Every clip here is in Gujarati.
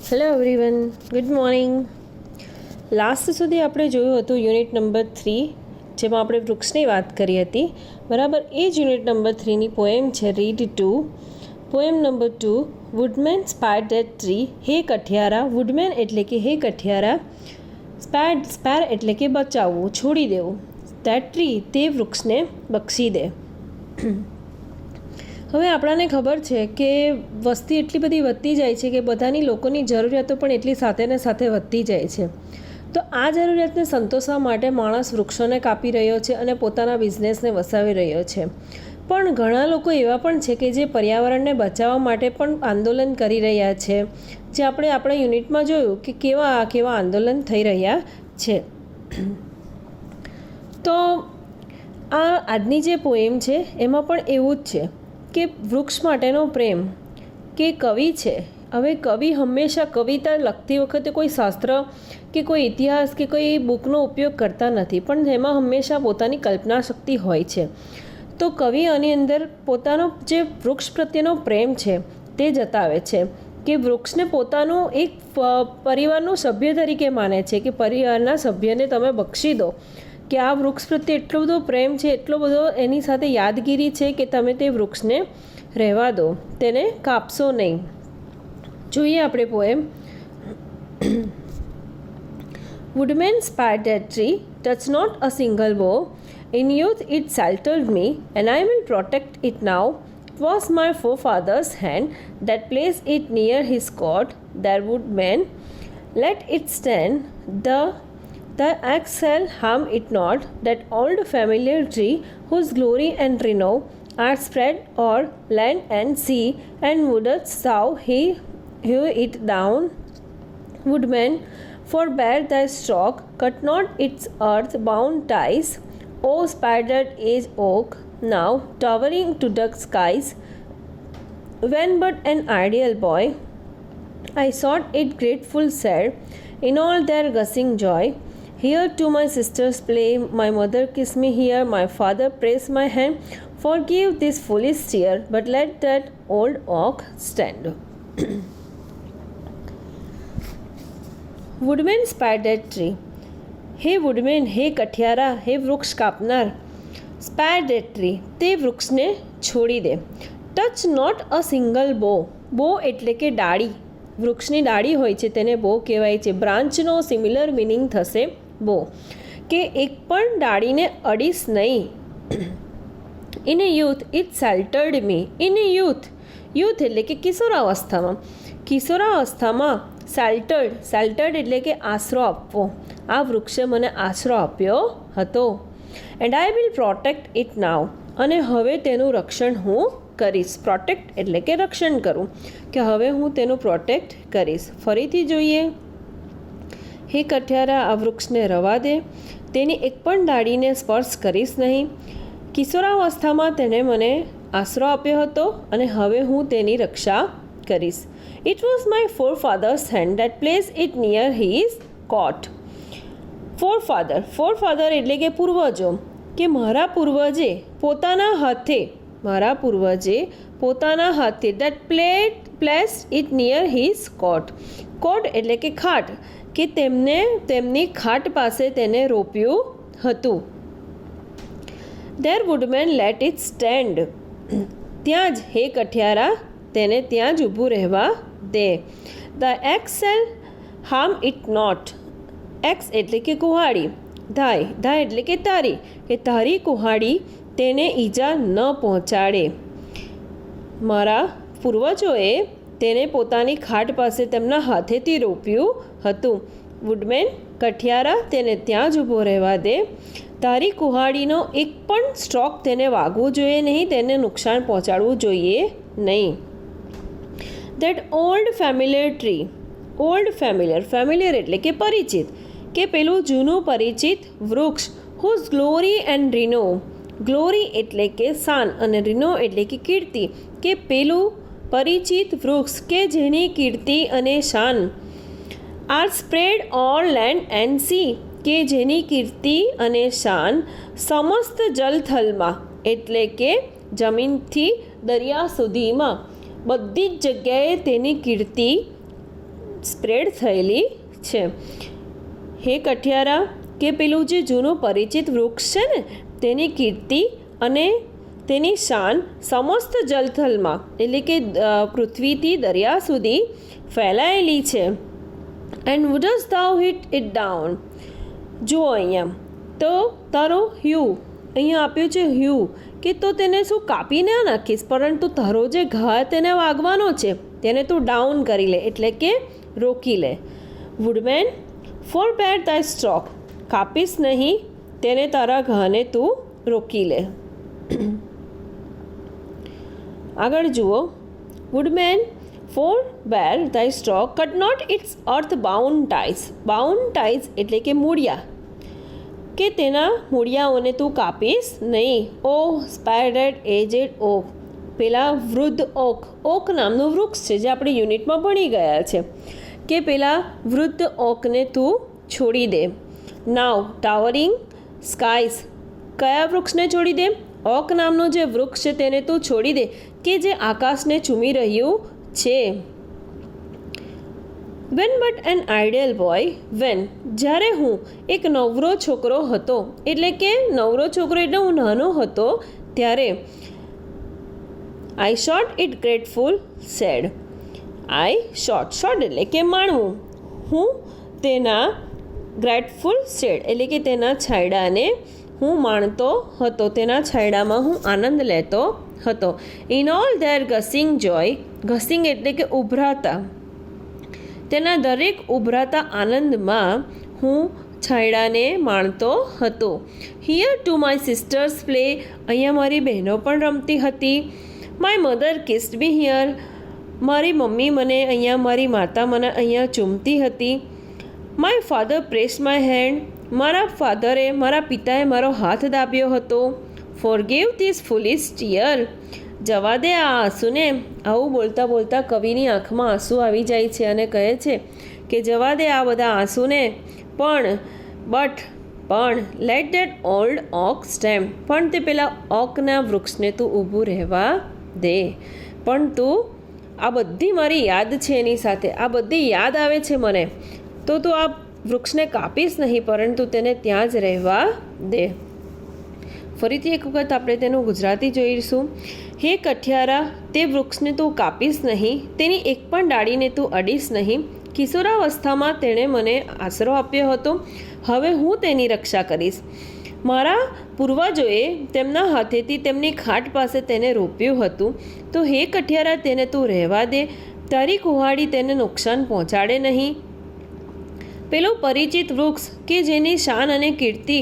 Hello everyone, good morning. Last સુધી આપણે જોયું હતું યુનિટ નંબર 3, જેમાં આપણે વૃક્ષની વાત કરી હતી. બરાબર, એ જ યુનિટ નંબર 3ની પોએમ છે read 2. Poem number 2, woodman spared that tree. હે કઠિયારા. વુડમેન એટલે કે હે કઠિયારા. સ્પેર એટલે કે બચાવવું, છોડી દેવું. ધેટ ટ્રી, તે વૃક્ષને બક્ષી દે. હવે આપણાને ખબર છે કે વસ્તી એટલી બધી વધતી જાય છે કે બધાની લોકોની જરૂરિયાતો પણ એટલી સાથે ને સાથે વધતી જાય છે. તો આ જરૂરિયાતને સંતોષવા માટે માણસ વૃક્ષોને કાપી રહ્યો છે અને પોતાના બિઝનેસને વસાવી રહ્યો છે. પણ ઘણા લોકો એવા પણ છે કે જે પર્યાવરણને બચાવવા માટે પણ આંદોલન કરી રહ્યા છે, જે આપણે આપણા યુનિટમાં જોયું કે કેવા આંદોલન થઈ રહ્યા છે. તો આ આજની જે પોએમ છે એમાં પણ એવું જ છે કે વૃક્ષ માટેનો પ્રેમ. કે કવિ છે, હવે કવિ હંમેશા કવિતા લખતી વખતે કોઈ શાસ્ત્ર કે કોઈ ઇતિહાસ કે કોઈ બુકનો ઉપયોગ કરતા નથી, પણ એમાં હંમેશા પોતાની કલ્પના શક્તિ હોય છે. તો કવિ આની અંદર પોતાનો જે વૃક્ષ પ્રત્યેનો પ્રેમ છે તે જતાવે છે કે વૃક્ષને પોતાનું એક પરિવારનું સભ્ય તરીકે માને છે, કે પરિવારના સભ્યને તમે બક્ષી દો, કે આ વૃક્ષ પ્રત્યે એટલો બધો પ્રેમ છે, એટલો બધો એની સાથે યાદગીરી છે કે તમે તે વૃક્ષને રહેવા દો, તેને કાપશો નહીં. જોઈએ આપણે poem. Woodman spared that tree, touch not a single bough. In youth it sheltered me, and I will protect it now. It was my forefather's hand that placed it near his cot. There woodman, let it stand. The axe shall harm it not, that old familiar tree, whose glory and renown are spread o'er land and sea, and wouldst thou hew it down? Woodman, forbear thy stroke, cut not its earth-bound ties. O spidered age oak, now towering to the skies, when but an ideal boy, I sought it grateful sad, in all their gushing joy. Here to my sisters play, my mother kiss me here, my father press my hand. Forgive this foolish tear, but let that old oak stand. Woodman spied that tree. હે વુડમેન, હે કઠિયારા, હે વૃક્ષ કાપનાર. સ્પેર ધેટ ટ્રી, તે વૃક્ષને છોડી દે. Touch not a single bough. bough એટલે કે ડાળી. વૃક્ષની ડાળી હોય છે તેને bough કહેવાય છે. બ્રાન્ચનો સિમિલર મિનિંગ થશે bough, કે એક પણ ડાળીને અડીશ નહીં. In a youth it sheltered me. In a youth, youth એટલે કે કિશોરાવસ્થામાં. કિશોરાવસ્થામાં શેલ્ટર્ડ એટલે કે આશરો આપવો. આ વૃક્ષે મને આશરો આપ્યો હતો. And I will protect it નાવ. અને હવે તેનું રક્ષણ હું કરીશ. પ્રોટેક્ટ એટલે કે રક્ષણ કરવું, કે હવે હું તેનું પ્રોટેક્ટ કરીશ. ફરીથી જોઈએ. હે કઠિયારા, આ વૃક્ષને રવા દે, તેની એક પણ ડાળીને સ્પર્શ કરીશ નહીં. કિશોરાવસ્થામાં તેણે મને આશરો આપ્યો હતો અને હવે હું તેની રક્ષા કરીશ. It was my forefather's hand that placed it near his cot. ફોરફાધર એટલે કે પૂર્વજો, કે મારા પૂર્વજે પોતાના હાથે that placed it near his cot. કોટ એટલે કે ખાટ, કે તેમની ખાટ પાસે તેને રોપ્યું હતું. There woodman let it stand. ત્યાં જ, હે કઠિયારા, તેને ત્યાં જ ઊભું રહેવા દે. The axe shall harm it not. X એટલે કે કુહાડી. ધાય એટલે કે તારી, કે તારી કુહાડી તેને ઈજા ન પહોંચાડે. મારા પૂર્વજોએ તેને પોતાની ખાટ પાસે તેમના હાથેથી રોપ્યું હતું. વુડમેન, કઠિયારા, તેને ત્યાં જ ઊભો રહેવા દે. તારી કુહાડીનો એક પણ સ્ટ્રોક તેને વાગવું જોઈએ નહીં, તેને નુકસાન પહોંચાડવું જોઈએ નહીં. That old familiar tree. Familiar એટલે કે પરિચિત, કે પેલું જૂનું પરિચિત વૃક્ષ. Whose glory and renown. Glory એટલે કે શાન અને રિનો એટલે કે કીર્તિ, કે પેલું પરિચિત વૃક્ષ કે જેની કીર્તિ અને શાન are spread all land and sea, કે જેની કીર્તિ અને શાન સમસ્ત જલથલમાં એટલે કે જમીનથી દરિયા સુધીમાં બધી જ જગ્યાએ તેની કીર્તિ સ્પ્રેડ થયેલી છે. હે કઠિયારા કે પેલું જે જૂનું પરિચિત વૃક્ષ છે ને તેની કીર્તિ અને તેની શાન સમસ્ત જલથલમાં એટલે કે પૃથ્વીથી દરિયા સુધી ફેલાયેલી છે. And wouldst thou hit it down. જુઓ અહીંયા તો તારો હ્યુ અહીંયા આપ્યું છે હ્યુ કે તો તેને શું કાપી ના નાખીશ, પરંતુ તારો જે ઘા તેને વાગવાનો છે તેને તું ડાઉન કરી લે એટલે કે રોકી લે. Woodman forbear thy stroke. કાપીશ નહીં તેને તારા ઘાને તું રોકી લે. આગળ જુઓ. Woodman forbear thy stroke, cut not its earth-bound ties. Bound ties એટલે કે મૂળિયા, કે તેના મૂળિયાઓને તું કાપીશ નહીં. ઓ સ્પાઇડેડ એજેડ ઓક, પેલા વૃદ્ધ ઓક નામનું વૃક્ષ છે જે આપણે યુનિટમાં ભણી ગયા છે, કે પેલા વૃદ્ધ ઓકને તું છોડી દે. નાવ ટાવરિંગ સ્કાઈસ, કયા વૃક્ષને છોડી દે? ઓક નામનું જે વૃક્ષ છે તેને તું છોડી દે કે જે આકાશને ચૂમી રહ્યું છે. When but an ideal boy, when જ્યારે હું એક નવરો છોકરો હતો, એટલે કે નવરો છોકરો એટલે હું નાનો હતો ત્યારે. I sought it grateful shade. I sought એટલે કે માણવું, હું તેના ગ્રેટફુલ સેડ એટલે કે તેના છાંયડાને હું માણતો હતો, તેના છાંયડામાં હું આનંદ લેતો હતો. ઇન ઓલ ધેર ગસિંગ જોય, ગસિંગ એટલે કે ઉભરાતા, તેના દરેક ઉભરાતા આનંદમાં હું છાંયડાને માણતો હતો. Here to my sisters play, અહીંયા મારી બહેનો પણ રમતી હતી. My mother kissed be here, મારી મમ્મી મને અહીંયા, મારી માતા મને અહીંયા ચૂમતી હતી. My father pressed my hand, મારા પિતાએ મારો હાથ દાબ્યો હતો. ફોરગીવ ધીસ ફૂલિશ ટીયર, જવા દે આ આંસુને. આવું બોલતા બોલતા કવિની આંખમાં આંસુ આવી જાય છે અને કહે છે કે જવા દે આ બધા આંસુને. પણ let that old oak stand, પણ તે પેલા ઓકના વૃક્ષને તું ઊભું રહેવા દે. પણ તું આ બધી મારી યાદ છે એની સાથે, આ બધી યાદ આવે છે મને, તો તું આ વૃક્ષને કાપીશ નહીં પરંતુ તેને ત્યાં જ રહેવા દે. ફરીથી એક વખત આપણે તેનું ગુજરાતી જોઈશું. હે કઠિયારા તે વૃક્ષને તું કાપીશ નહીં, તેની એક પણ ડાળીને તું અડીશ નહીં. કિશોરાવસ્થામાં તેણે મને આશરો આપ્યો હતો, હવે હું તેની રક્ષા કરીશ. મારા પૂર્વજોએ તેમના હાથેથી તેમની ખાટ પાસે તેને રોપ્યું હતું, તો હે કઠિયારા તેને તું રહેવા દે, તારી કુહાડી તેને નુકસાન પહોંચાડે નહીં. પેલું પરિચિત વૃક્ષ કે જેની શાન અને કીર્તિ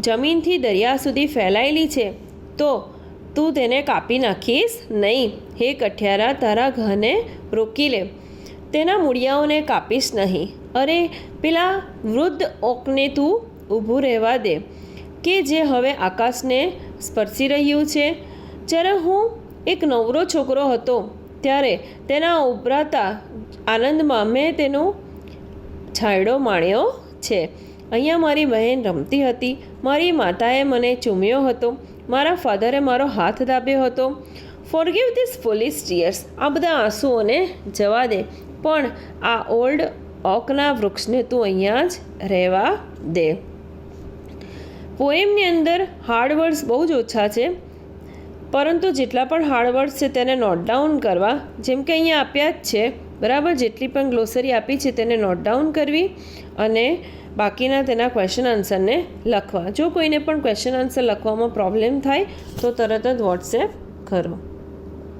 જમીનથી દરિયા સુધી ફેલાયેલી છે, તો તું તેને કાપી નાખીશ નહીં. હે કઠિયારા તારા ઘાને રોકી લે, તેના મૂળિયાઓને કાપીશ નહીં. અરે પેલા વૃદ્ધ ઓકને તું ઊભું રહેવા દે કે જે હવે આકાશને સ્પર્શી રહ્યું છે. જ્યારે હું એક નવરો છોકરો હતો ત્યારે તેના ઉભરાતા આનંદમાં મેં તેનો છાંયડો માણ્યો છે. અહીંયા મારી બહેન રમતી હતી, મારી માતાએ મને ચૂમ્યો હતો, મારા ફાધરે મારો હાથ દાબ્યો હતો. ફોરગીવ ધીસ ફૂલિશ ટીયર્સ, આ બધા આંસુઓને જવા દે, પણ આ ઓલ્ડ ઓકના વૃક્ષને તું અહીંયા જ રહેવા દે. પોએમની અંદર હાર્ડ વર્ડ્સ બહુ જ ઓછા છે, પરંતુ જેટલા પણ હાર્ડ વર્ડ્સ છે તેને નોટ ડાઉન કરવા, જેમ કે અહીંયા આપ્યા જ છે બરાબર. જેટલી પણ ગ્લોસરી આપી છે તેને નોટ ડાઉન કરવી અને બાકીના તેના ક્વેશ્ચન આન્સરને લખવા. જો કોઈને પણ ક્વેશ્ચન આન્સર લખવામાં પ્રોબ્લેમ થાય તો તરત જ વોટ્સએપ કરો.